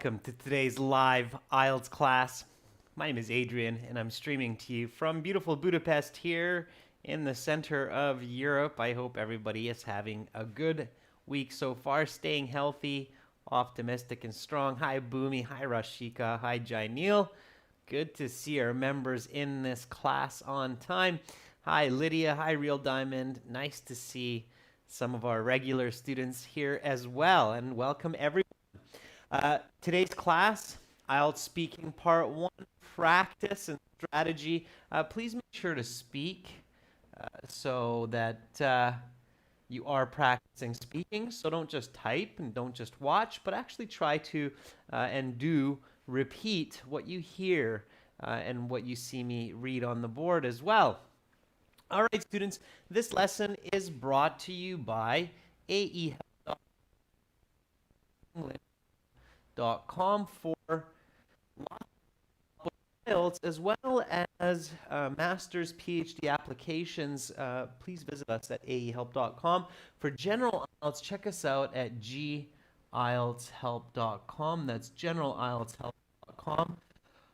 welcome to today's live IELTS class. My name is Adrian and I'm streaming to you from beautiful Budapest here in the center of Europe. I hope everybody is having a good week so far, staying healthy, optimistic and strong. Hi Boomy, hi Rashika, hi Jainil. Good to see our members in this class on time. Hi Lydia, hi Real Diamond. Nice to see some of our regular students here as well, and welcome everyone. Today's class, IELTS speaking part 1, practice and strategy. Please make sure to speak so that you are practicing speaking. So don't just type and don't just watch, but actually try to and do repeat what you hear and what you see me read on the board as well. All right, students, this lesson is brought to you by IELTS.com for IELTS as well as master's PhD applications. Please visit us at aehelp.com. For general IELTS, check us out at gieltshelp.com. That's generalieltshelp.com.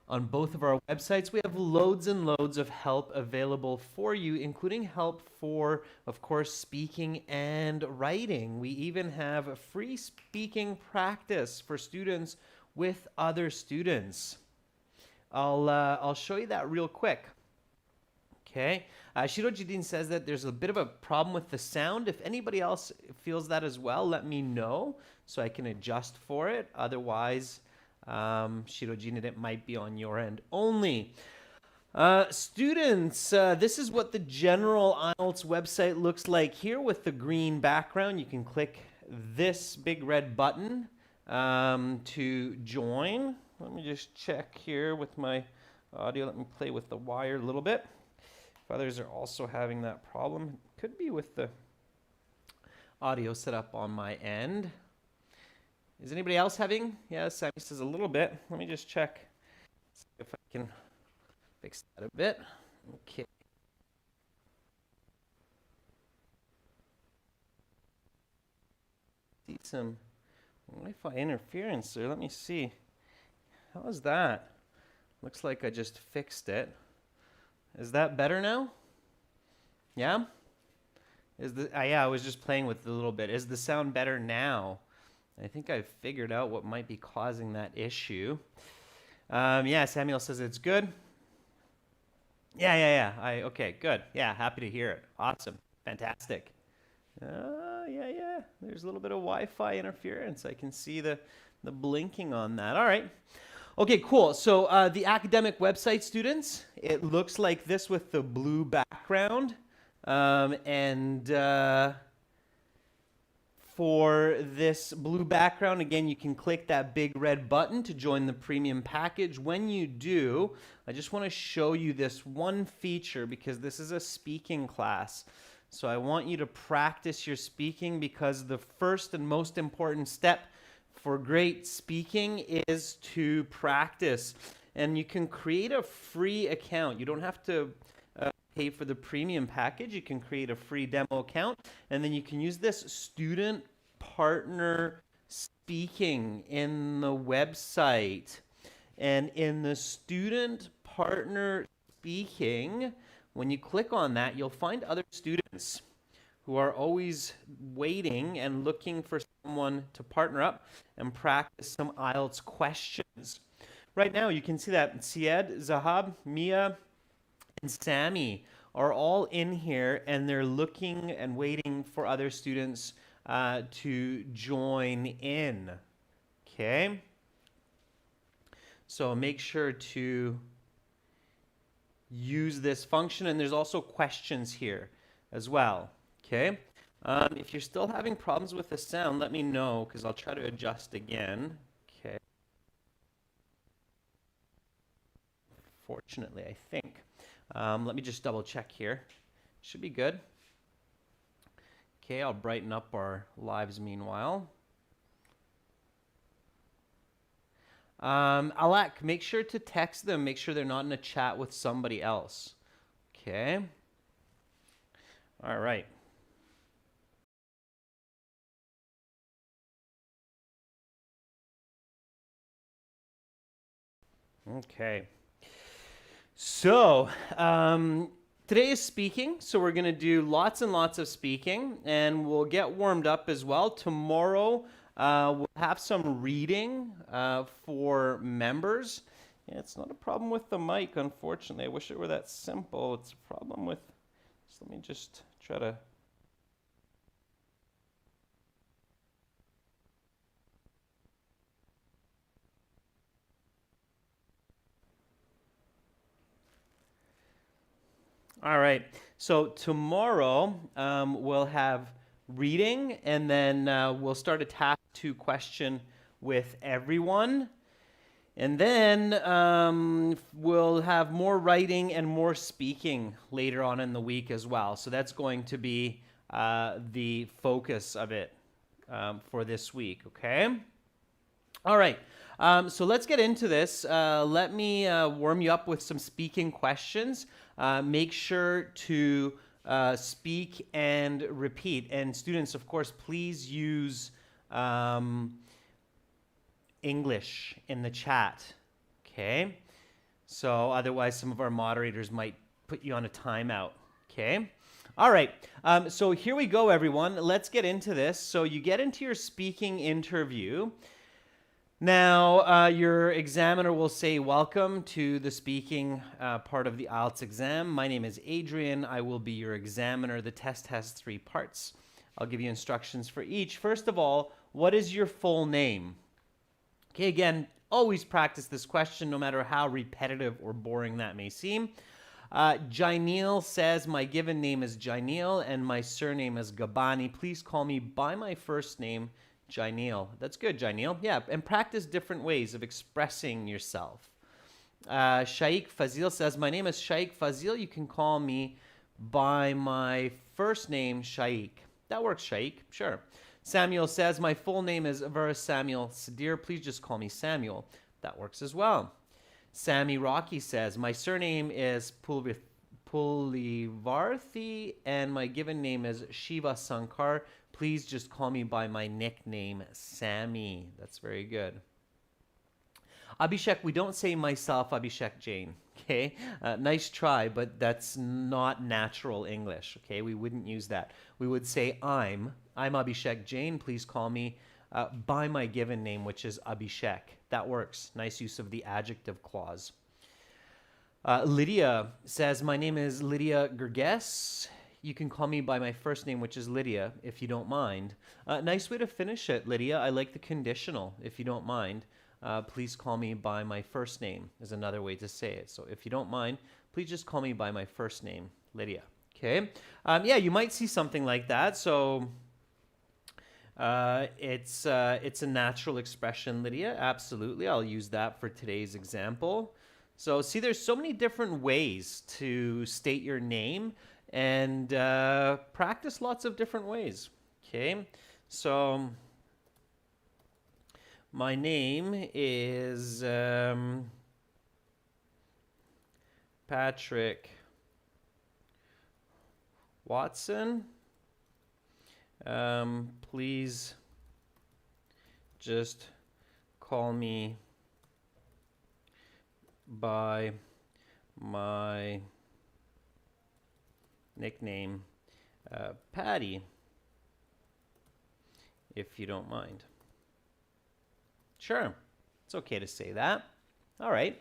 On both of our websites, we have loads and loads of help available for you, including help for, of course, speaking and writing. We even have a free speaking practice for students with other students. I'll show you that real quick. Okay. Shirojidin says that there's a bit of a problem with the sound. If anybody else feels that as well, let me know so I can adjust for it. Otherwise, Shirojin, it might be on your end only. Students, this is what the general IELTS website looks like here with the green background. You can click this big red button to join. Let me just check here with my audio. Let me play with the wire a little bit. If others are also having that problem, it could be with the audio set up on my end. Is anybody else having? Yeah, Sammy says a little bit. Let me just check. See if I can fix that a bit. Okay. See some Wi-Fi interference there. Let me see. How is that? Looks like I just fixed it. Is that better now? Yeah? Yeah, I was just playing with it a little bit. Is the sound better now? I think I've figured out what might be causing that issue. Yeah, Samuel says it's good. Yeah. Okay, good. Yeah, happy to hear it. Awesome. Fantastic. Yeah. There's a little bit of Wi-Fi interference. I can see the blinking on that. All right. Okay, cool. So the academic website, students, it looks like this with the blue background. For this blue background, again, you can click that big red button to join the premium package. When you do, I just want to show you this one feature because this is a speaking class. So I want you to practice your speaking because the first and most important step for great speaking is to practice. And you can create a free account. You don't have to pay for the premium package. You can create a free demo account, and then you can use this student partner speaking in the website. And in the student partner speaking, when you click on that, you'll find other students who are always waiting and looking for someone to partner up and practice some IELTS questions. Right now, you can see that Syed, Zahab, Mia, and Sammy are all in here, and they're looking and waiting for other students to join in. Okay? So make sure to use this function, and there's also questions here as well. Okay? If you're still having problems with the sound, let me know, because I'll try to adjust again. Okay. Fortunately, I think. Let me just double check here. Should be good. Okay, I'll brighten up our lives meanwhile. Alak, make sure to text them. Make sure they're not in a chat with somebody else. Okay. All right. Okay. So, today is speaking. So we're going to do lots and lots of speaking, and we'll get warmed up as well. Tomorrow, we'll have some reading for members. Yeah, it's not a problem with the mic, unfortunately. I wish it were that simple. It's a problem with... So let me just try to... All right. So tomorrow we'll have reading, and then we'll start a task 2 question with everyone. And then we'll have more writing and more speaking later on in the week as well. So that's going to be the focus of it for this week, okay? All right. So let's get into this. Let me warm you up with some speaking questions. Make sure to speak and repeat. And students, of course, please use English in the chat, okay? So otherwise, some of our moderators might put you on a timeout, okay? All right, so here we go, everyone. Let's get into this. So you get into your speaking interview. Now, your examiner will say, welcome to the speaking part of the IELTS exam. My name is Adrian. I will be your examiner. The test has 3 parts. I'll give you instructions for each. First of all, what is your full name? Okay, again, always practice this question, no matter how repetitive or boring that may seem. Jainil says, my given name is Jainil and my surname is Gabani. Please call me by my first name, Jainil. That's good, Jainil. Yeah, and practice different ways of expressing yourself. Shaikh Fazil says, my name is Shaikh Fazil. You can call me by my first name, Shaikh. That works, Shaikh. Sure. Samuel says, my full name is Vera Samuel Sadir. Please just call me Samuel. That works as well. Sammy Rocky says, my surname is Pulivarthi and my given name is Shiva Sankar. Please just call me by my nickname, Sammy. That's very good. Abhishek, we don't say myself, Abhishek Jain, okay? Nice try, but that's not natural English, okay? We wouldn't use that. We would say I'm Abhishek Jain. Please call me by my given name, which is Abhishek. That works. Nice use of the adjective clause. Lydia says, my name is Lydia Gerges. You can call me by my first name, which is Lydia, if you don't mind. Nice way to finish it, Lydia. I like the conditional, if you don't mind. Please call me by my first name is another way to say it. So if you don't mind, please just call me by my first name, Lydia. Okay? Yeah, you might see something like that. So it's a natural expression, Lydia. Absolutely. I'll use that for today's example. So see, there's so many different ways to state your name, and practice lots of different ways. Okay, so my name is Patrick Watson. Please just call me by my nickname, Patty, if you don't mind. Sure, it's okay to say that. All right,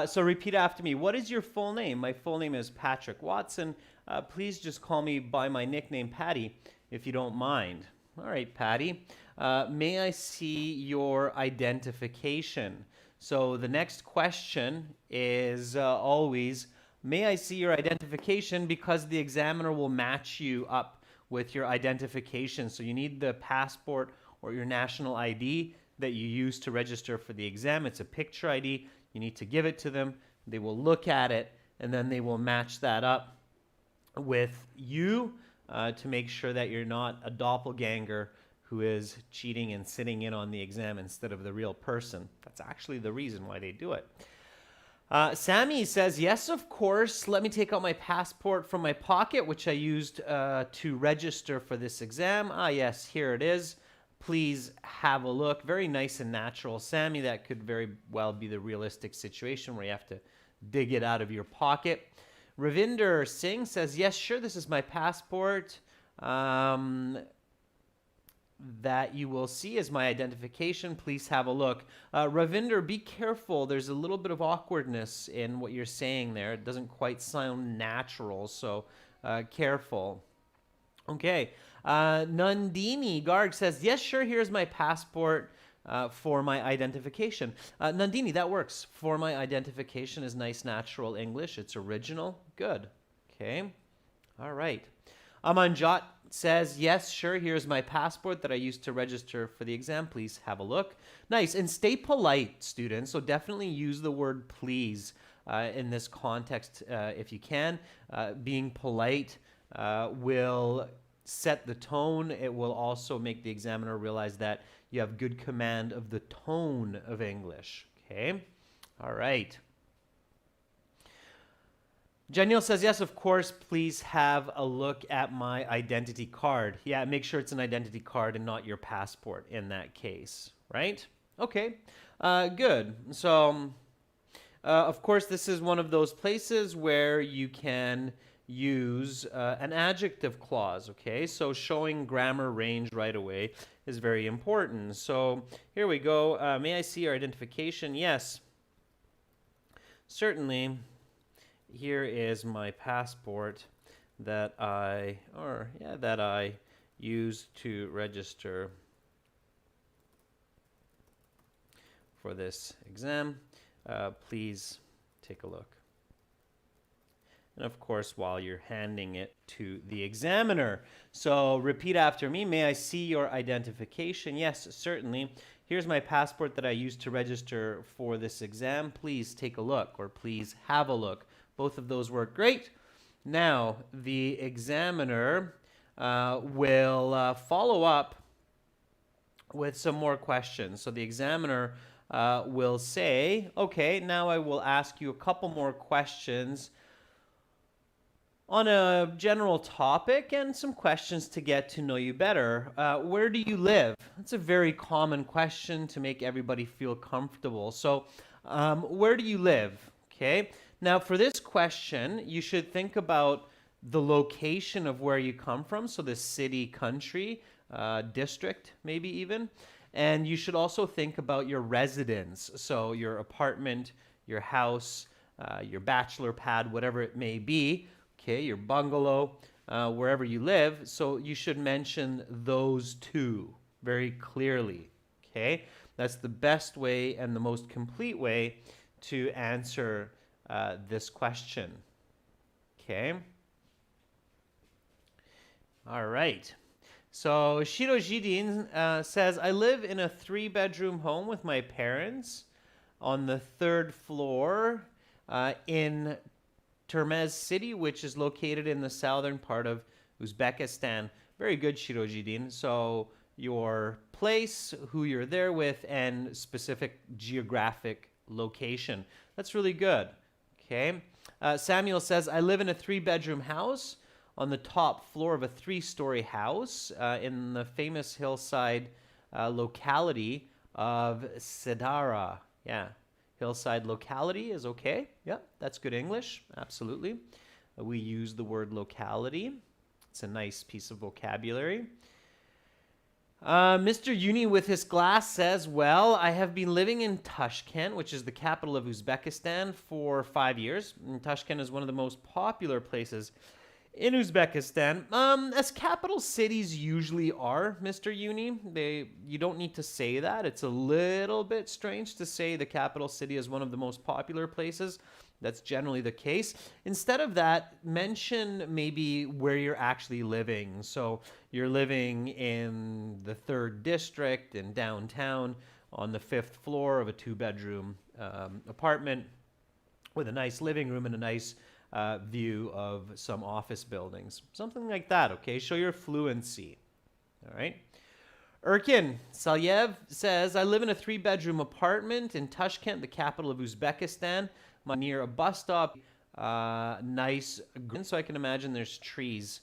so repeat after me. What is your full name? My full name is Patrick Watson. Please just call me by my nickname, Patty, if you don't mind. All right, Patty. May I see your identification? So the next question is always, may I see your identification, because the examiner will match you up with your identification. So you need the passport or your national ID that you use to register for the exam. It's a picture ID. You need to give it to them. They will look at it, and then they will match that up with you to make sure that you're not a doppelganger who is cheating and sitting in on the exam instead of the real person. That's actually the reason why they do it. Sammy says, yes, of course. Let me take out my passport from my pocket, which I used to register for this exam. Ah, yes, here it is. please have a look. Very nice and natural. Sammy, that could very well be the realistic situation where you have to dig it out of your pocket. Ravinder Singh says, yes, sure, this is my passport. That you will see as my identification. Please have a look. Ravinder, be careful. There's a little bit of awkwardness in what you're saying there. It doesn't quite sound natural, so careful. Okay. Nandini Garg says, yes, sure, here's my passport for my identification. Nandini, that works. For my identification is nice, natural English. It's original. Good. Okay. All right. Amanjot says, yes, sure, here's my passport that I used to register for the exam. Please have a look. Nice. And stay polite, students. So definitely use the word please in this context if you can. Being polite will set the tone. It will also make the examiner realize that you have good command of the tone of English. Okay? All right. Janiel says, yes, of course, please have a look at my identity card. Yeah, make sure it's an identity card and not your passport in that case, right? Okay, good. So, of course, this is one of those places where you can use an adjective clause, okay? So showing grammar range right away is very important. So here we go. May I see your identification? Yes, certainly. Here is my passport that I used to register for this exam. Please take a look. And of course, while you're handing it to the examiner. So repeat after me. May I see your identification? Yes, certainly. Here's my passport that I used to register for this exam. Please take a look, or please have a look. Both of those work great. Now, the examiner will follow up with some more questions. So the examiner will say, okay, now I will ask you a couple more questions on a general topic and some questions to get to know you better. Where do you live? That's a very common question to make everybody feel comfortable. So where do you live? Okay. Now, for this question, you should think about the location of where you come from, so the city, country, district, maybe even. And you should also think about your residence, so your apartment, your house, your bachelor pad, whatever it may be, okay, your bungalow, wherever you live. So you should mention those two very clearly, okay? That's the best way and the most complete way to answer this question. Okay. All right. So Shirojidin says, I live in a 3-bedroom home with my parents on the 3rd floor in Termez City, which is located in the southern part of Uzbekistan. Very good, Shirojidin. So your place, who you're there with, and specific geographic location. That's really good. Okay. Samuel says, I live in a 3-bedroom house on the top floor of a 3-story house in the famous hillside locality of Sedara. Yeah. Hillside locality is okay. Yeah, that's good English. Absolutely. We use the word locality. It's a nice piece of vocabulary. Mr. Uni with his glass says, well, I have been living in Tashkent, which is the capital of Uzbekistan, for 5 years. And Tashkent is one of the most popular places in Uzbekistan. As capital cities usually are, Mr. Uni. You don't need to say that. It's a little bit strange to say the capital city is one of the most popular places. That's generally the case. Instead of that, mention maybe where you're actually living. So you're living in the 3rd district in downtown on the 5th floor of a 2-bedroom apartment with a nice living room and a nice view of some office buildings. Something like that, okay? Show your fluency, all right? Erkin Salyev says, I live in a 3-bedroom apartment in Tashkent, the capital of Uzbekistan. Near a bus stop, nice green, so I can imagine there's trees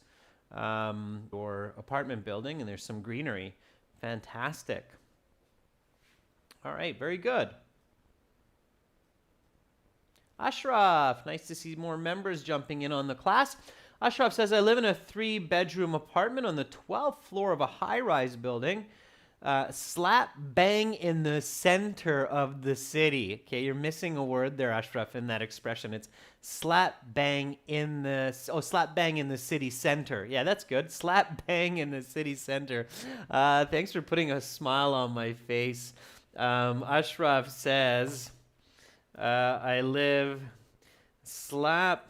or apartment building and there's some greenery. Fantastic. All right, very good. Ashraf, nice to see more members jumping in on the class. Ashraf says, I live in a 3-bedroom apartment on the 12th floor of a high-rise building, slap bang in the center of the city. Okay, you're missing a word there, Ashraf, in that expression. It's slap bang in the city center. Yeah, that's good. Slap bang in the city center. Thanks for putting a smile on my face. Ashraf says, I live slap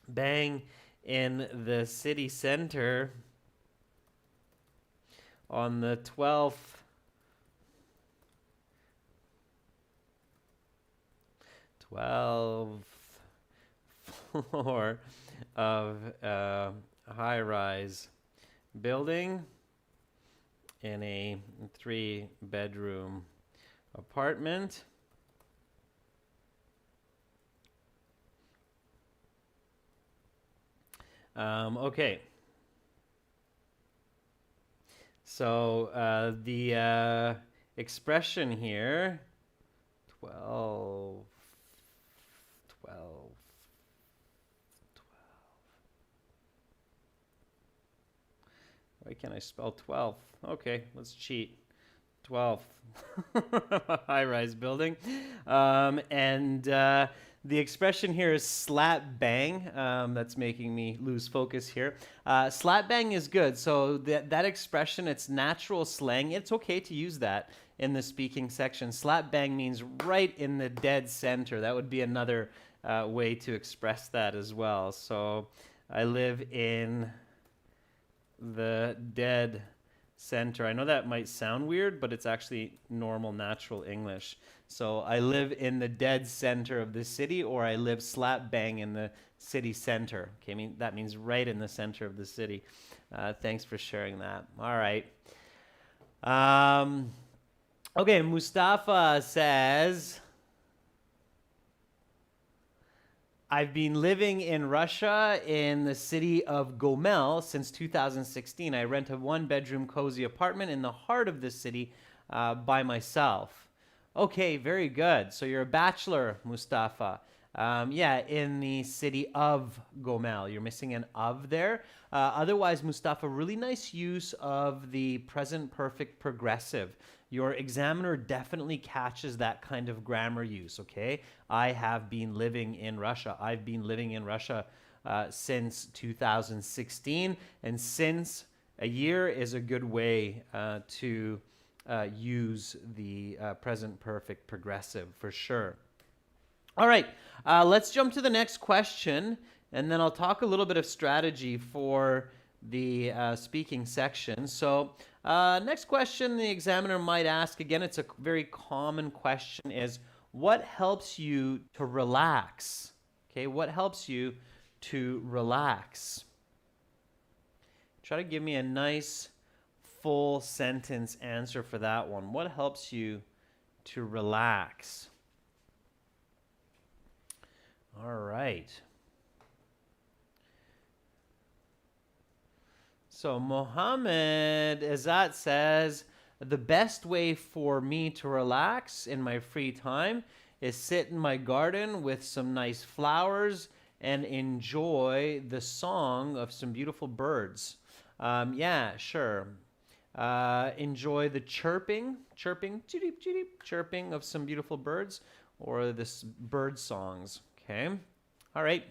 bang in the city center on the 12th floor of a high-rise building in a 3-bedroom apartment. Okay. So the expression here, 12. Why can't I spell 12? Okay, let's cheat. 12th high-rise building. The expression here is slap bang. That's making me lose focus here. Slap bang is good. So that expression, it's natural slang. It's okay to use that in the speaking section. Slap bang means right in the dead center. That would be another way to express that as well. So I live in the dead center. I know that might sound weird, but it's actually normal, natural English. So I live in the dead center of the city, or I live slap bang in the city center. Okay, that means right in the center of the city. Thanks for sharing that. All right. Okay, Mustafa says, I've been living in Russia in the city of Gomel since 2016. I rent a 1-bedroom cozy apartment in the heart of the city by myself. Okay, very good. So you're a bachelor, Mustafa. Yeah, in the city of Gomel. You're missing an of there. Otherwise, Mustafa, really nice use of the present perfect progressive. Your examiner definitely catches that kind of grammar use, okay? I have been living in Russia. I've been living in Russia since 2016. And since a year is a good way to use the present perfect progressive for sure. All right, let's jump to the next question, and then I'll talk a little bit of strategy for the speaking section. So next question the examiner might ask, again, it's a very common question, is what helps you to relax? Okay, what helps you to relax? Try to give me a nice full sentence answer for that one. What helps you to relax? All right. So Mohammed Azat says, the best way for me to relax in my free time is sit in my garden with some nice flowers and enjoy the song of some beautiful birds. Yeah, sure. Enjoy the chirping of some beautiful birds, or this bird songs. Okay. All right.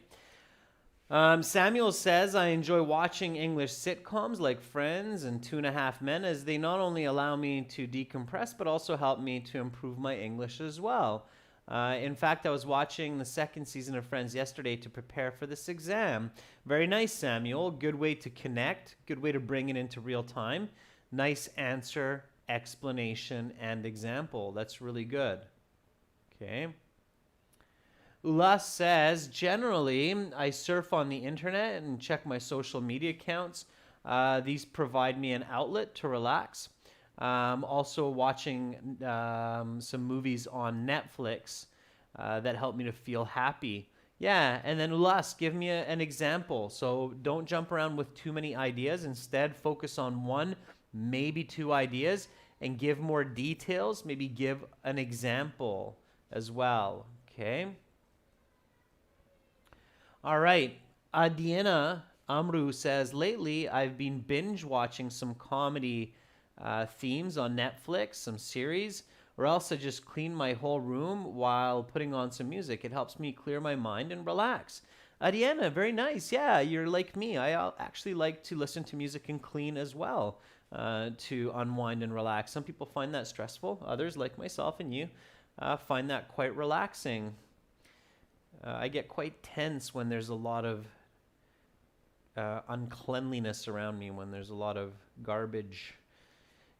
Samuel says, I enjoy watching English sitcoms like Friends and 2.5 Men, as they not only allow me to decompress, but also help me to improve my English as well. In fact, I was watching the 2nd season of Friends yesterday to prepare for this exam. Very nice, Samuel. Good way to connect. Good way to bring it into real time. Nice answer, explanation, and example. That's really good. Okay. Ula says, generally, I surf on the internet and check my social media accounts. These provide me an outlet to relax. Also watching some movies on Netflix that help me to feel happy. Yeah, and then Ulas, give me an example. So don't jump around with too many ideas. Instead, focus on one maybe 2 ideas, and give more details. Maybe give an example as well. Okay. All right. Adiana Amru says, lately I've been binge watching some comedy themes on Netflix, some series, or else I just clean my whole room while putting on some music. It helps me clear my mind and relax. Adiana, very nice. Yeah, you're like me. I actually like to listen to music and clean as well to unwind and relax. Some people find that stressful. Others, like myself and you, find that quite relaxing. I get quite tense when there's a lot of uncleanliness around me, when there's a lot of garbage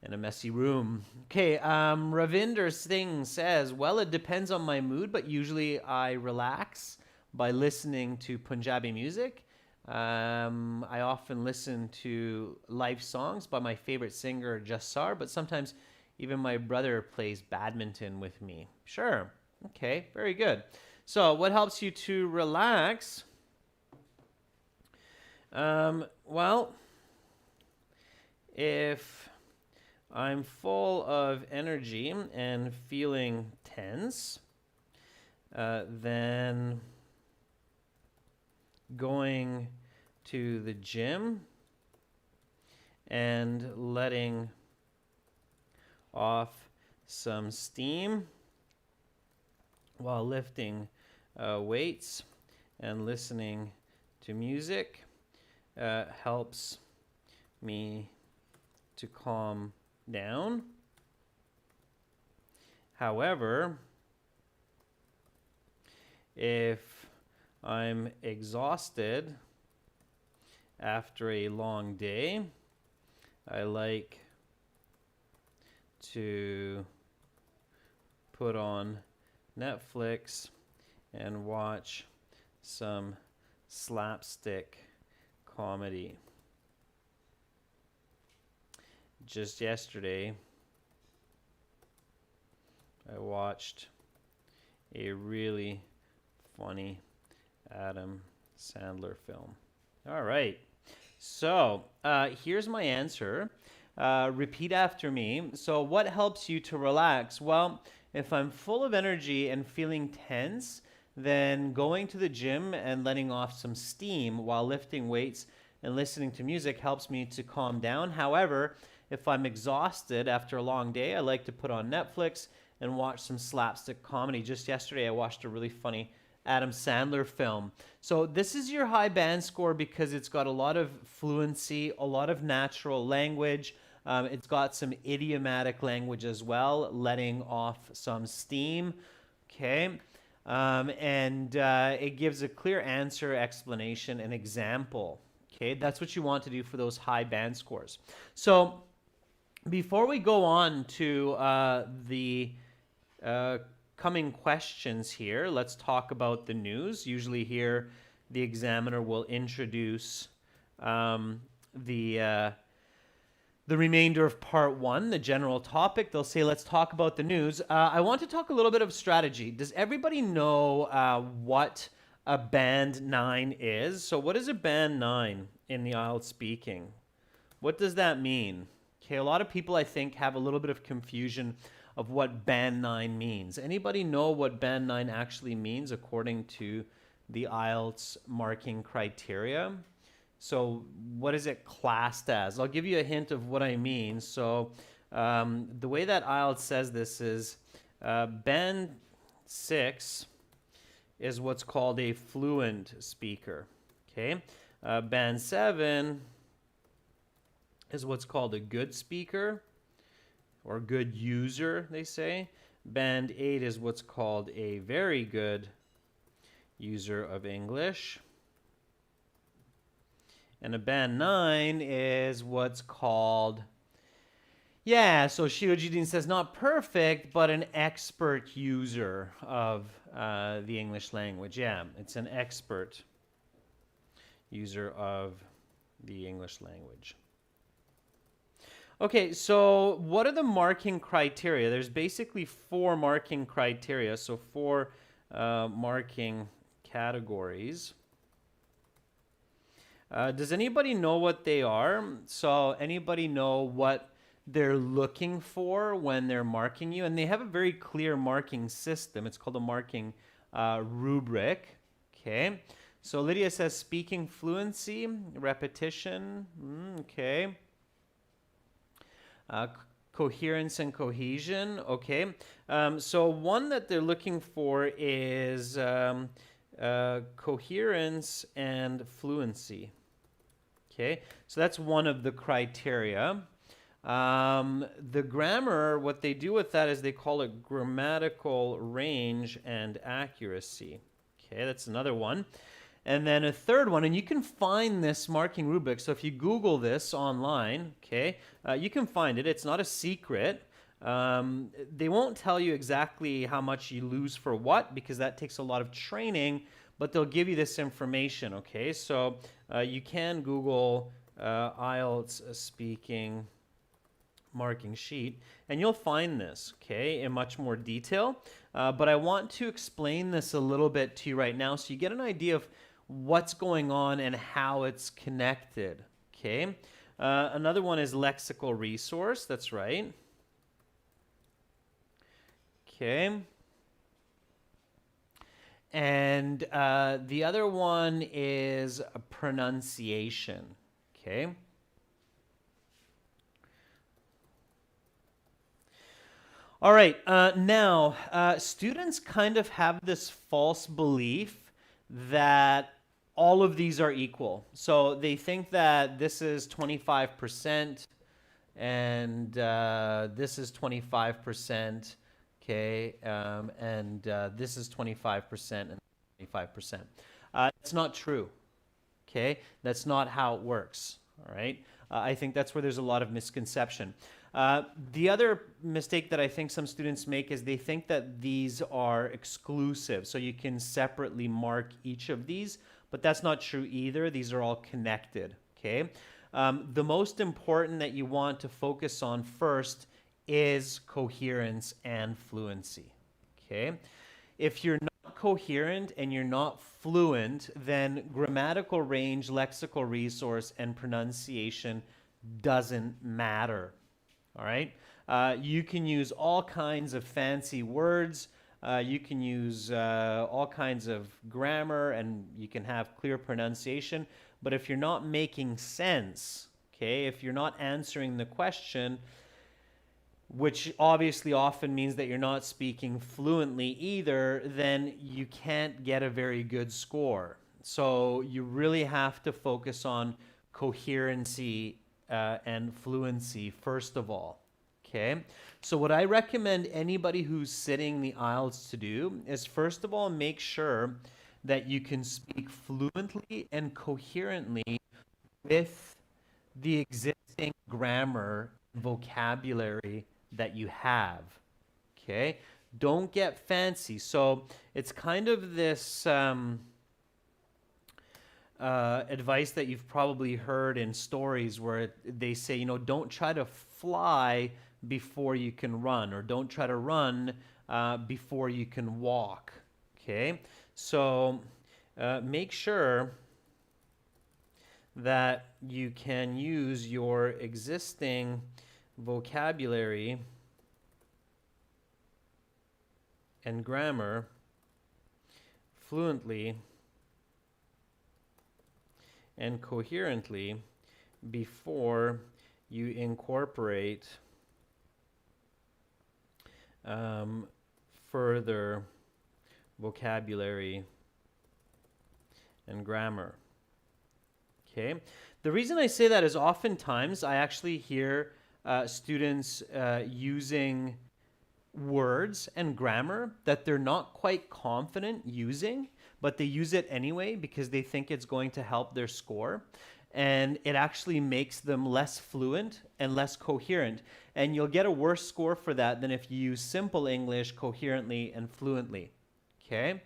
in a messy room. Okay, Ravinder Singh says, well, it depends on my mood, but usually I relax by listening to Punjabi music. I often listen to live songs by my favorite singer, Jassar, but sometimes even my brother plays badminton with me. Sure. Okay, very good. So what helps you to relax? Well, if I'm full of energy and feeling tense, then going to the gym and letting off some steam while lifting weights and listening to music helps me to calm down. However, if I'm exhausted after a long day, I like to put on Netflix and watch some slapstick comedy. Just yesterday, I watched a really funny Adam Sandler film. All right. So here's my answer. Repeat after me. So what helps you to relax? Well, if I'm full of energy and feeling tense, then going to the gym and letting off some steam while lifting weights and listening to music helps me to calm down. However, if I'm exhausted after a long day, I like to put on Netflix and watch some slapstick comedy. Just yesterday, I watched a really funny Adam Sandler film. So this is your high band score because it's got a lot of fluency, a lot of natural language. It's got some idiomatic language as well, letting off some steam. Okay. It gives a clear answer, explanation, and example. Okay, that's what you want to do for those high band scores. So before we go on to the coming questions here, let's talk about the news. Usually here, the examiner will introduce the remainder of part 1, the general topic. They'll say, let's talk about the news. I want to talk a little bit of strategy. Does everybody know what a band 9 is? So what is a band 9 in the IELTS speaking? What does that mean? Okay, a lot of people, I think, have a little bit of confusion of what band 9 means. Anybody know what band 9 actually means according to the IELTS marking criteria? So what is it classed as? I'll give you a hint of what I mean. So the way that IELTS says this is band 6 is what's called a fluent speaker. Okay, band 7 is what's called a good speaker or good user, they say. Band 8 is what's called a very good user of English. And a band 9 is what's called, so Shiojidin says not perfect, but an expert user of the English language. Yeah, it's an expert user of the English language. Okay, so what are the marking criteria? There's basically 4 marking criteria, so 4 marking categories. Does anybody know what they are? So anybody know what they're looking for when they're marking you? And they have a very clear marking system. It's called a marking rubric. Okay. So Lydia says speaking fluency, repetition. Okay. Uh, Coherence and cohesion. Okay. So one that they're looking for is coherence and fluency. Okay, so that's one of the criteria. The grammar, what they do with that is they call it grammatical range and accuracy. Okay, that's another one. And then a third one, and you can find this marking rubric. So if you Google this online, okay, you can find it. It's not a secret. They won't tell you exactly how much you lose for what, because that takes a lot of training, but they'll give you this information, okay? So you can Google IELTS speaking marking sheet, and you'll find this, okay, in much more detail. But I want to explain this a little bit to you right now so you get an idea of what's going on and how it's connected, okay? Another one is lexical resource, that's right. Okay. And the other one is pronunciation, okay? All right, now, students kind of have this false belief that all of these are equal. So they think that this is 25% and this is 25%, okay, and this is 25% and 25%. It's not true, okay? That's not how it works, all right? I think that's where there's a lot of misconception. The other mistake that I think some students make is they think that these are exclusive, so you can separately mark each of these, but that's not true either. These are all connected, okay? The most important that you want to focus on first is coherence and fluency, okay? If you're not coherent and you're not fluent, then grammatical range, lexical resource, and pronunciation doesn't matter, all right? You can use all kinds of fancy words, you can use all kinds of grammar, and you can have clear pronunciation, but if you're not making sense, okay, if you're not answering the question, which obviously often means that you're not speaking fluently either, then you can't get a very good score. So you really have to focus on coherency and fluency first of all, okay? So what I recommend anybody who's sitting the IELTS to do is first of all make sure that you can speak fluently and coherently with the existing grammar and vocabulary that you have, okay? Don't get fancy. So it's kind of this advice that you've probably heard in stories where they say, you know, don't try to fly before you can run, or don't try to run before you can walk, okay? So make sure that you can use your existing vocabulary and grammar fluently and coherently before you incorporate further vocabulary and grammar. Okay. The reason I say that is oftentimes I actually hear students using words and grammar that they're not quite confident using, but they use it anyway because they think it's going to help their score. And it actually makes them less fluent and less coherent. And you'll get a worse score for that than if you use simple English coherently and fluently. Okay?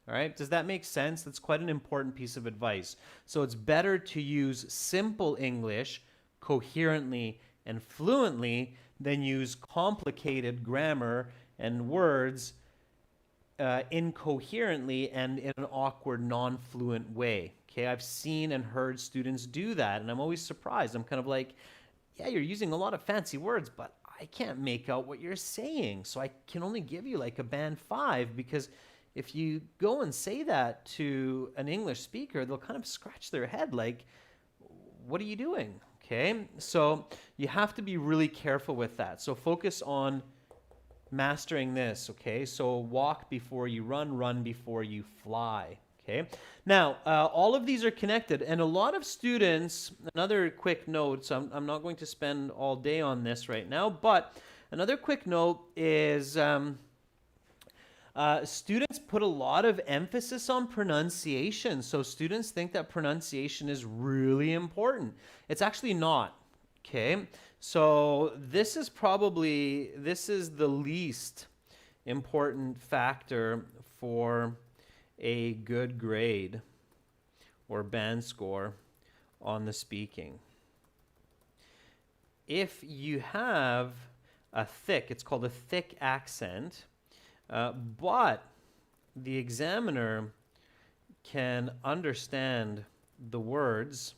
All right, does that make sense? That's quite an important piece of advice. So it's better to use simple English coherently and fluently than use complicated grammar and words incoherently and in an awkward, non-fluent way. Okay, I've seen and heard students do that, and I'm always surprised. I'm kind of like, yeah, you're using a lot of fancy words, but I can't make out what you're saying. So I can only give you like a band 5, because if you go and say that to an English speaker, they'll kind of scratch their head like, what are you doing? Okay, so you have to be really careful with that. So focus on mastering this, okay? So walk before you run, run before you fly, okay? Now, all of these are connected, and a lot of students, another quick note, so I'm not going to spend all day on this right now, but another quick note is students put a lot of emphasis on pronunciation. So students think that pronunciation is really important. It's actually not, okay? So this is the least important factor for a good grade or band score on the speaking. If you have it's called a thick accent, but the examiner can understand the words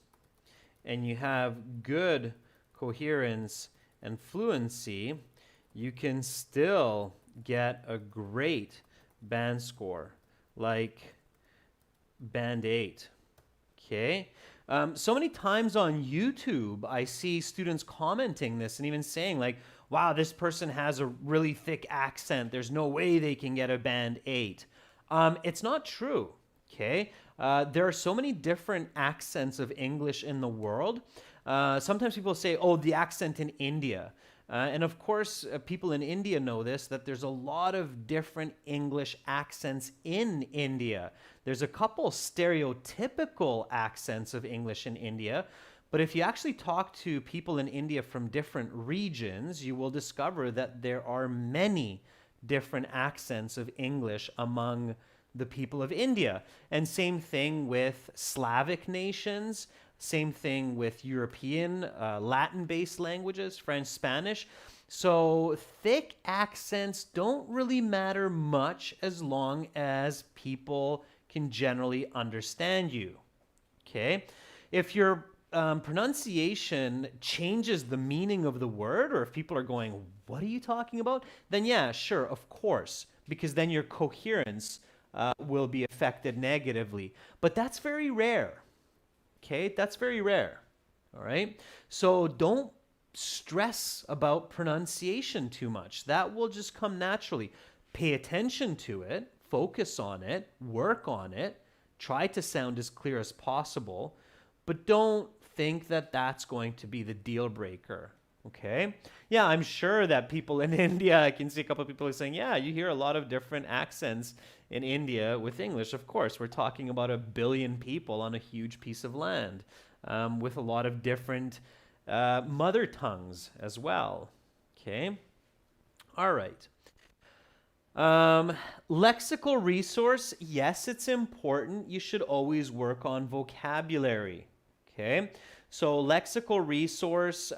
and you have good coherence and fluency, you can still get a great band score, like band 8. Okay? So many times on YouTube, I see students commenting this and even saying like, wow, this person has a really thick accent. There's no way they can get a band 8. It's not true, okay? There are so many different accents of English in the world. Sometimes people say, oh, the accent in India. And of course, people in India know this, that there's a lot of different English accents in India. There's a couple stereotypical accents of English in India, but if you actually talk to people in India from different regions, you will discover that there are many different accents of English among the people of India. And same thing with Slavic nations, same thing with European, Latin-based languages, French, Spanish. So thick accents don't really matter much as long as people can generally understand you, okay? If your pronunciation changes the meaning of the word, or if people are going, what are you talking about? Then yeah, sure, of course, because then your coherence will be affected negatively. But that's very rare. Okay, that's very rare. All right. So don't stress about pronunciation too much. That will just come naturally. Pay attention to it, focus on it, work on it, try to sound as clear as possible, but don't think that that's going to be the deal breaker. Okay. Yeah, I'm sure that people in India, I can see a couple of people saying, yeah, you hear a lot of different accents in India with English. Of course, we're talking about 1 billion people on a huge piece of land, with a lot of different mother tongues as well. Okay. All right. Lexical resource, yes, it's important. You should always work on vocabulary. Okay. So lexical resource,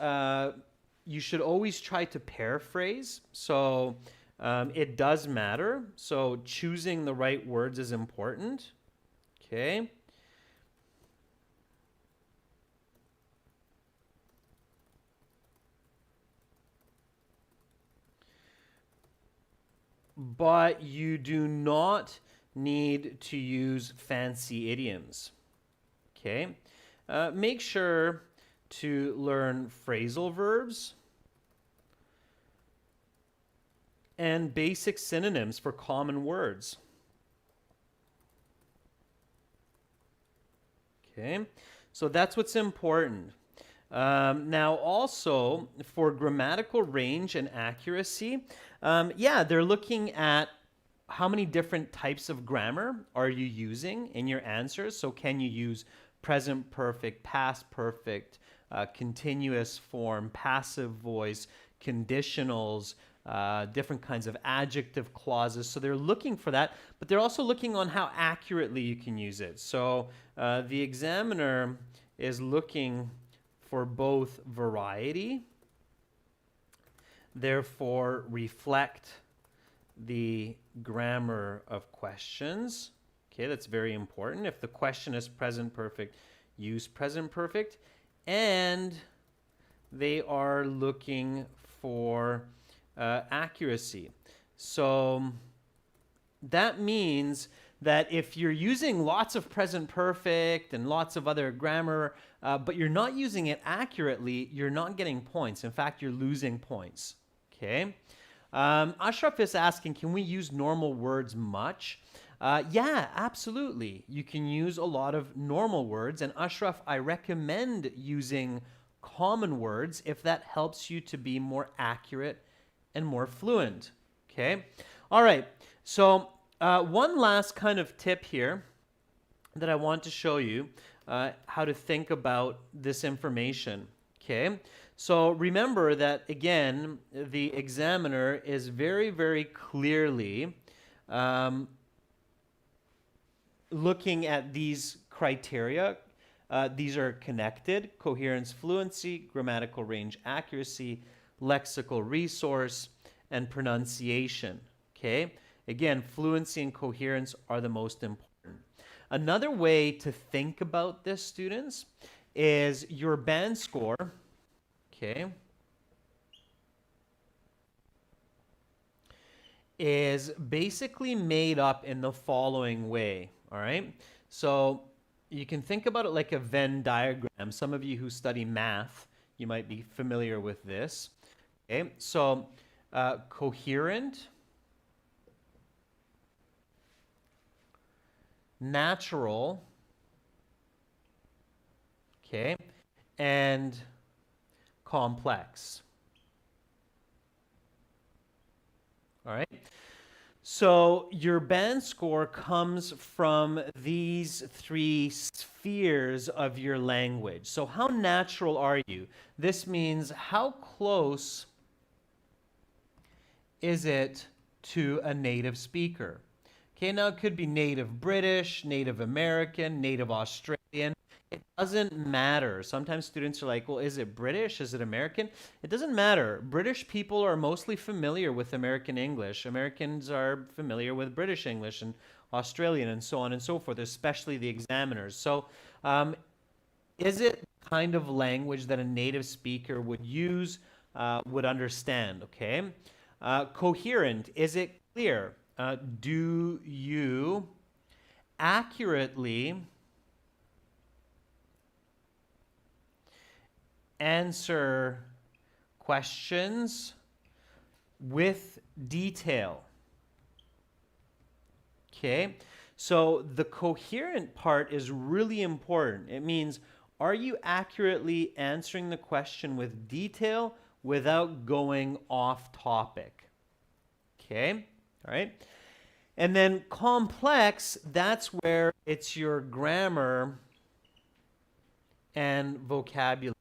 you should always try to paraphrase. So it does matter. So choosing the right words is important. Okay. But you do not need to use fancy idioms. Okay. Make sure to learn phrasal verbs and basic synonyms for common words. Okay, so that's what's important. Now also for grammatical range and accuracy, yeah, they're looking at how many different types of grammar are you using in your answers. So can you use present perfect, past perfect, continuous form, passive voice, conditionals, different kinds of adjective clauses. So they're looking for that, but they're also looking on how accurately you can use it. So the examiner is looking for both variety, therefore reflect the grammar of questions. Okay, that's very important. If the question is present perfect, use present perfect. And they are looking for accuracy. So that means that if you're using lots of present perfect and lots of other grammar, but you're not using it accurately, you're not getting points. In fact, you're losing points. Okay. Ashraf is asking, can we use normal words much? Yeah, absolutely. You can use a lot of normal words. And Ashraf, I recommend using common words if that helps you to be more accurate and more fluent. Okay. All right. So one last kind of tip here that I want to show you how to think about this information. Okay. So remember that, again, the examiner is very, very clearly looking at these criteria. These are connected: coherence, fluency, grammatical range, accuracy, lexical resource, and pronunciation. Okay? Again, fluency and coherence are the most important. Another way to think about this, students, is your band score, okay, is basically made up in the following way, all right? So you can think about it like a Venn diagram. Some of you who study math, you might be familiar with this. Okay, so coherent, natural, okay, and complex. All right. So your band score comes from these three spheres of your language. So how natural are you? This means how close is it to a native speaker? Okay, now it could be native British, native American, native Australian. It doesn't matter. Sometimes students are like, well, is it British? Is it American? It doesn't matter. British people are mostly familiar with American English. Americans are familiar with British English and Australian and so on and so forth, especially the examiners. So is it kind of language that a native speaker would use, would understand, okay? Coherent, is it clear? Do you accurately answer questions with detail? Okay, so the coherent part is really important. It means, are you accurately answering the question with detail without going off topic? Okay, all right. And then complex, that's where it's your grammar and vocabulary.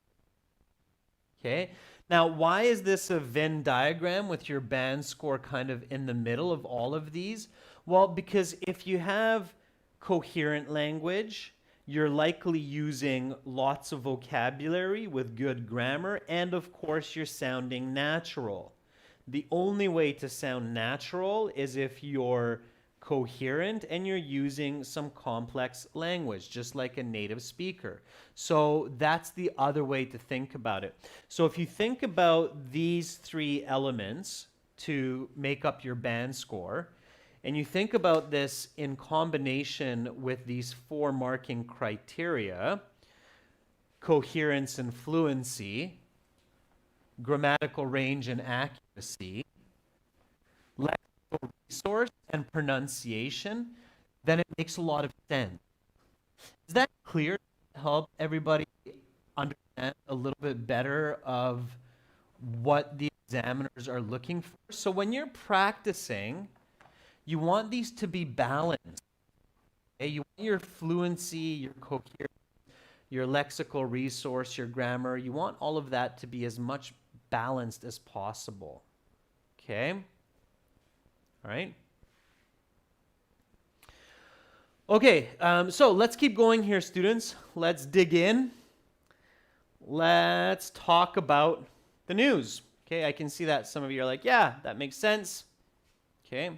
Okay, now why is this a Venn diagram with your band score kind of in the middle of all of these? Well, because if you have coherent language, you're likely using lots of vocabulary with good grammar, and of course you're sounding natural. The only way to sound natural is if you're coherent and you're using some complex language, just like a native speaker. So that's the other way to think about it. So if you think about these three elements to make up your band score, and you think about this in combination with these four marking criteria: coherence and fluency, grammatical range and accuracy, lexical resource, and pronunciation, then it makes a lot of sense. Is that clear to help everybody understand a little bit better of what the examiners are looking for? So when you're practicing, you want these to be balanced. Okay? You want your fluency, your coherence, your lexical resource, your grammar, you want all of that to be as much balanced as possible. Okay? All right? Okay, so let's keep going here, students. Let's dig in. Let's talk about the news. Okay, I can see that some of you are like, yeah, that makes sense. Okay,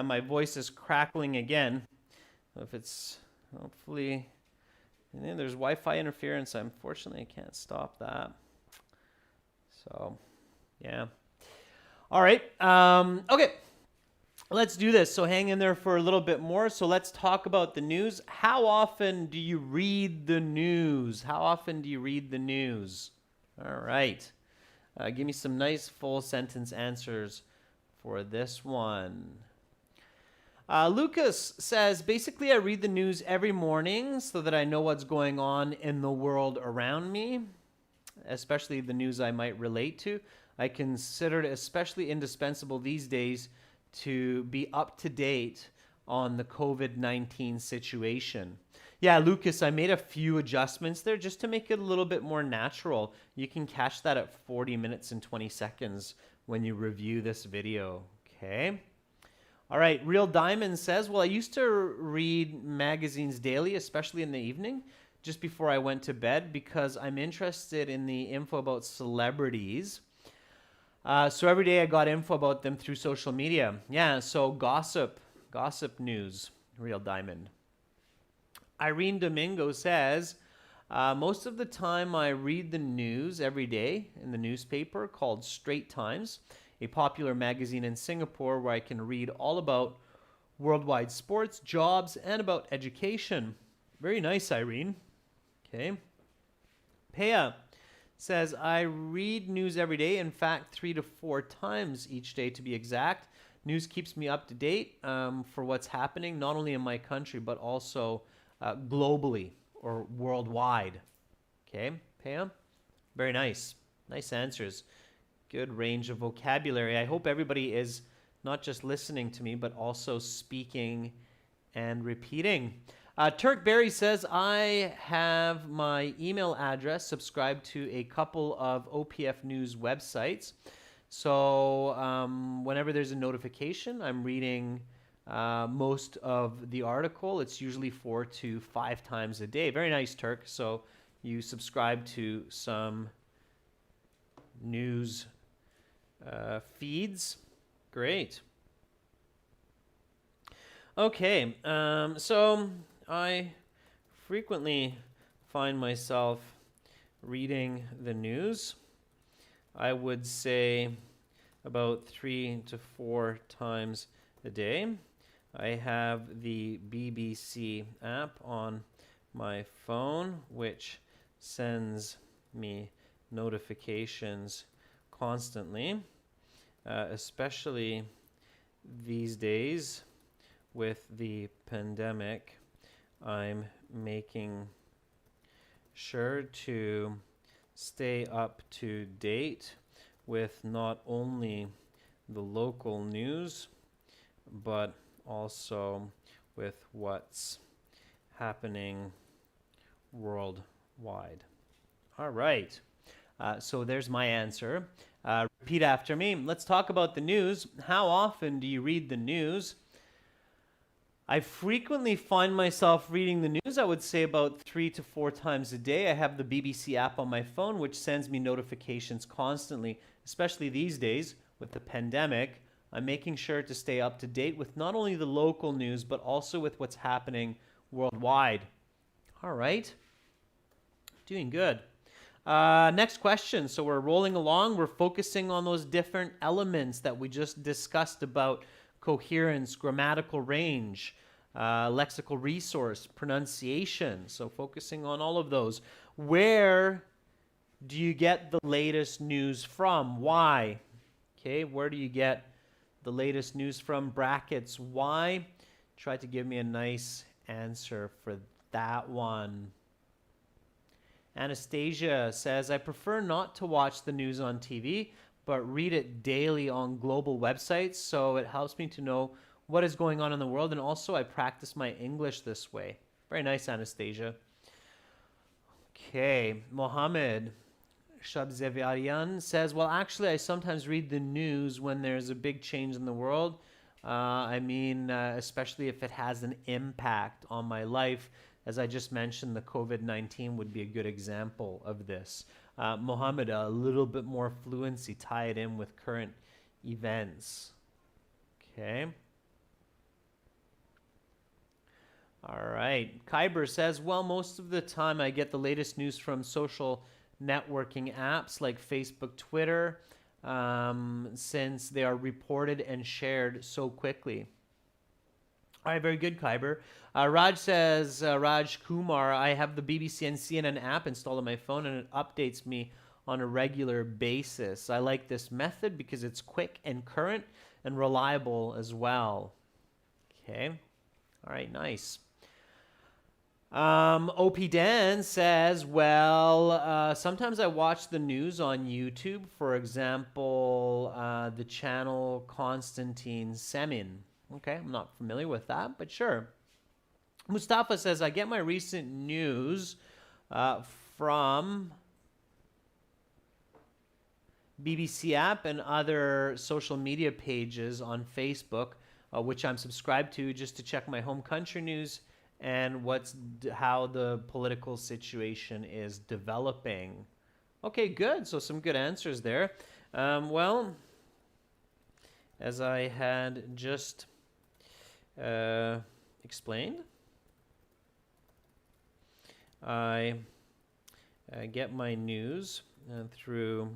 My voice is crackling again. If it's hopefully, and then there's Wi-Fi interference. Unfortunately, I can't stop that. So, yeah. All right. Okay. Let's do this. So hang in there for a little bit more. So let's talk about the news. How often do you read the news? How often do you read the news? All right. Give me some nice full sentence answers for this one. Lucas says, basically, I read the news every morning so that I know what's going on in the world around me, especially the news I might relate to. I consider it especially indispensable these days to be up to date on the COVID-19 situation. Yeah, Lucas, I made a few adjustments there just to make it a little bit more natural. You can catch that at 40 minutes and 20 seconds when you review this video, okay? All right, Real Diamond says, well, I used to read magazines daily, especially in the evening, just before I went to bed, because I'm interested in the info about celebrities. So every day I got info about them through social media. Yeah, so gossip news, Real Diamond. Irene Domingo says, most of the time I read the news every day in the newspaper called Straight Times, a popular magazine in Singapore where I can read all about worldwide sports, jobs, and about education. Very nice, Irene. Okay. Pea says, I read news every day, in fact, 3 to 4 times each day to be exact. News keeps me up to date for what's happening, not only in my country, but also globally or worldwide. Okay, Pam? Very nice. Nice answers. Good range of vocabulary. I hope everybody is not just listening to me, but also speaking and repeating. Turk Berry says, I have my email address subscribed to a couple of OPF News websites. So whenever there's a notification, I'm reading most of the article. It's usually 4 to 5 times a day. Very nice, Turk. So you subscribe to some news feeds. Great. Okay, so I frequently find myself reading the news. I would say about 3 to 4 times a day. I have the BBC app on my phone, which sends me notifications constantly, especially these days with the pandemic. I'm making sure to stay up to date with not only the local news, but also with what's happening worldwide. All right. So there's my answer. Repeat after me. Let's talk about the news. How often do you read the news? I frequently find myself reading the news, I would say about 3 to 4 times a day. I have the BBC app on my phone, which sends me notifications constantly, especially these days with the pandemic. I'm making sure to stay up to date with not only the local news, but also with what's happening worldwide. All right. Doing good. Next question. So we're rolling along. We're focusing on those different elements that we just discussed about coherence, grammatical range, lexical resource, pronunciation. So focusing on all of those. Where do you get the latest news from? Why? Okay, where do you get the latest news from? Brackets. Why? Try to give me a nice answer for that one. Anastasia says, I prefer not to watch the news on TV, but read it daily on global websites, so it helps me to know what is going on in the world, and also I practice my English this way. Very nice, Anastasia. Okay, Mohammed Shabzevarian says, well, actually, I sometimes read the news when there's a big change in the world. Especially if it has an impact on my life. As I just mentioned, the COVID-19 would be a good example of this. Mohammed, a little bit more fluency, tie it in with current events. Okay. All right. Kyber says, well, most of the time I get the latest news from social networking apps like Facebook, Twitter, since they are reported and shared so quickly. All right, very good, Kyber. Raj says, Raj Kumar, I have the BBC and CNN app installed on my phone and it updates me on a regular basis. I like this method because it's quick and current and reliable as well. Okay. All right, nice. OP Dan says, well, sometimes I watch the news on YouTube. For example, the channel Konstantin Semin. Okay, I'm not familiar with that, but sure. Mustafa says, I get my recent news from BBC app and other social media pages on Facebook, which I'm subscribed to just to check my home country news and how the political situation is developing. Okay, good. So some good answers there. Well, as I had just explained, I get my news through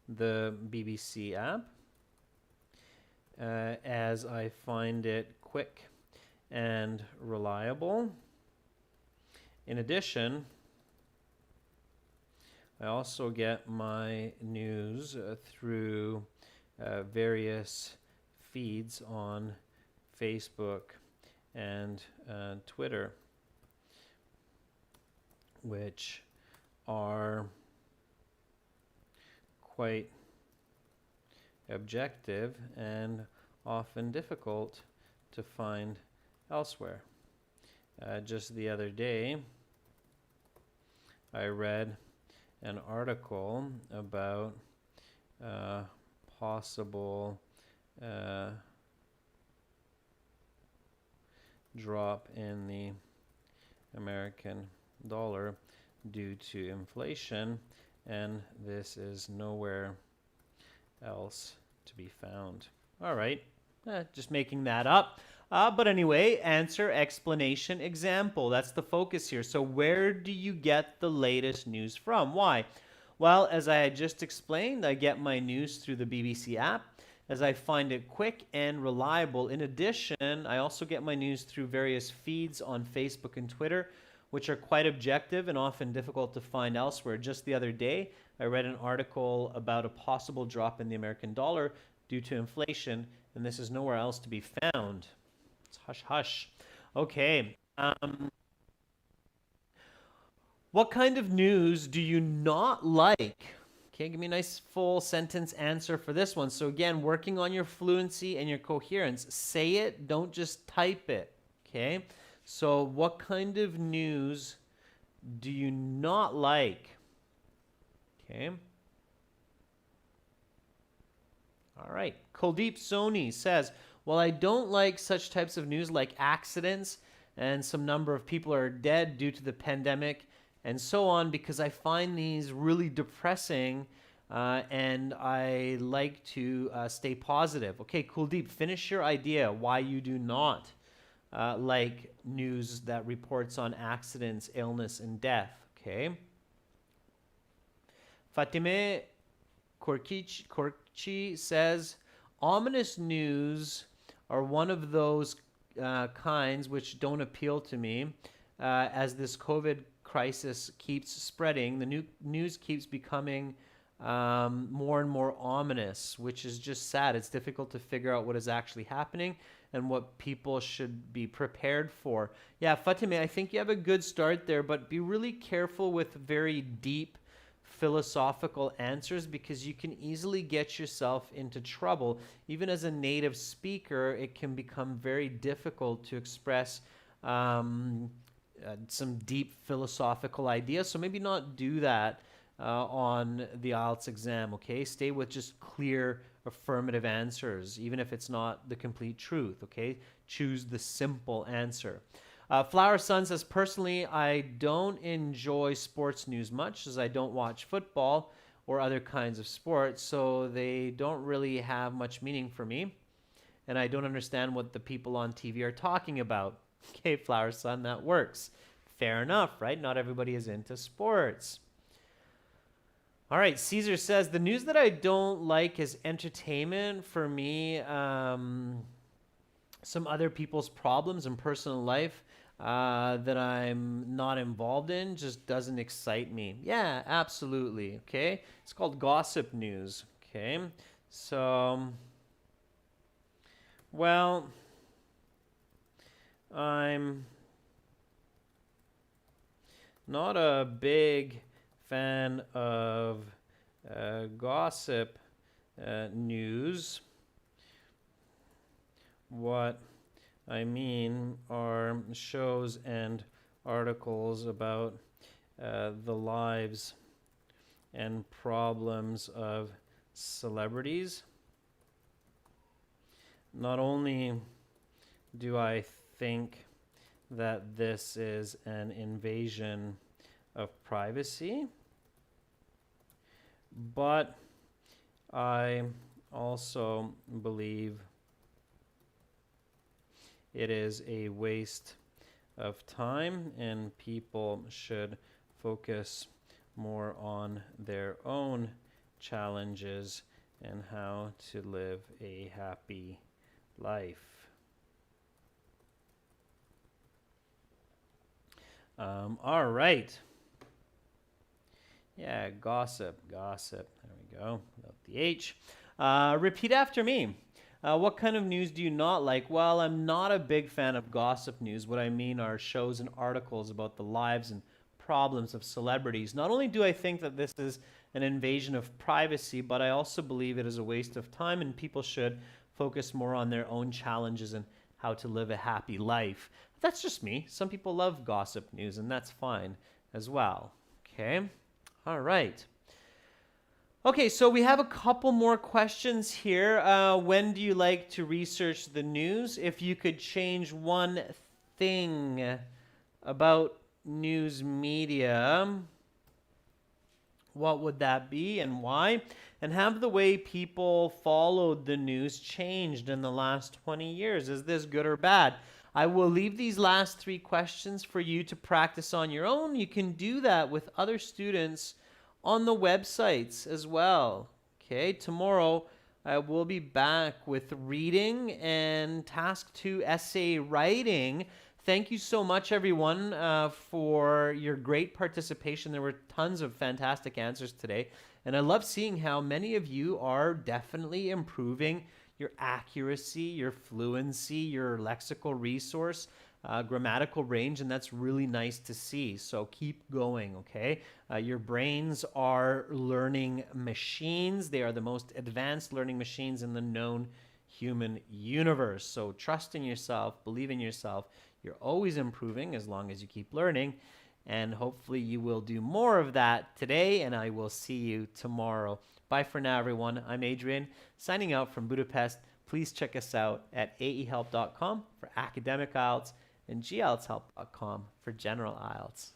the BBC app as I find it quick and reliable. In addition, I also get my news through various feeds on Facebook and Twitter, which are quite objective and often difficult to find elsewhere. Just the other day, I read an article about possible drop in the American dollar due to inflation, and this is nowhere else to be found. All right, just making that up. But anyway, answer, explanation, example. That's the focus here. So where do you get the latest news from? Why? Well, as I had just explained, I get my news through the BBC app, as I find it quick and reliable. In addition, I also get my news through various feeds on Facebook and Twitter, which are quite objective and often difficult to find elsewhere. Just the other day, I read an article about a possible drop in the American dollar due to inflation, and this is nowhere else to be found. It's hush hush. Okay. What kind of news do you not like? Okay, give me a nice full sentence answer for this one. So again, working on your fluency and your coherence. Say it, don't just type it. Okay? So what kind of news do you not like? Okay. All right. Kuldeep Soni says, well, I don't like such types of news like accidents and some number of people are dead due to the pandemic and so on, because I find these really depressing and I like to stay positive. Okay, Kuldeep, finish your idea why you do not like news that reports on accidents, illness, and death. Okay. Fatime Korchi says, ominous news are one of those kinds which don't appeal to me. As this COVID crisis keeps spreading, the news keeps becoming more and more ominous, which is just sad. It's difficult to figure out what is actually happening and what people should be prepared for. Yeah, Fatime, I think you have a good start there, but be really careful with very deep philosophical answers, because you can easily get yourself into trouble. Even as a native speaker, it can become very difficult to express some deep philosophical ideas. So maybe not do that on the IELTS exam, okay? Stay with just clear affirmative answers, even if it's not the complete truth, okay? Choose the simple answer. Flower Sun says, personally, I don't enjoy sports news much, as I don't watch football or other kinds of sports, so they don't really have much meaning for me, and I don't understand what the people on TV are talking about. Okay, Flower Sun, that works. Fair enough, right? Not everybody is into sports. All right, Caesar says, the news that I don't like is entertainment. For me, some other people's problems in personal life that I'm not involved in just doesn't excite me. Yeah, absolutely. Okay. It's called gossip news. Okay. So, well, I'm not a big fan of gossip news. What I mean are shows and articles about the lives and problems of celebrities. Not only do I think that this is an invasion of privacy, but I also believe it is a waste of time and people should focus more on their own challenges and how to live a happy life. All right. Yeah, gossip. There we go. Without the H. Repeat after me. What kind of news do you not like? Well, I'm not a big fan of gossip news. What I mean are shows and articles about the lives and problems of celebrities. Not only do I think that this is an invasion of privacy, but I also believe it is a waste of time and people should focus more on their own challenges and how to live a happy life. That's just me. Some people love gossip news, and that's fine as well. Okay? All right. Okay, so we have a couple more questions here. When do you like to research the news? If you could change one thing about news media, what would that be and why? And have the way people followed the news changed in the last 20 years? Is this good or bad? I will leave these last 3 questions for you to practice on your own. You can do that with other students on the websites as well. Okay, tomorrow I will be back with reading and task 2 essay writing. Thank you so much, everyone, for your great participation. There were tons of fantastic answers today. And I love seeing how many of you are definitely improving your accuracy, your fluency, your lexical resource, grammatical range, and that's really nice to see. So keep going, okay? Your brains are learning machines. They are the most advanced learning machines in the known human universe. So trust in yourself, believe in yourself. You're always improving as long as you keep learning. And hopefully you will do more of that today, and I will see you tomorrow. Bye for now, everyone. I'm Adrian, signing out from Budapest. Please check us out at aehelp.com for academic IELTS and gltshelp.com for general IELTS.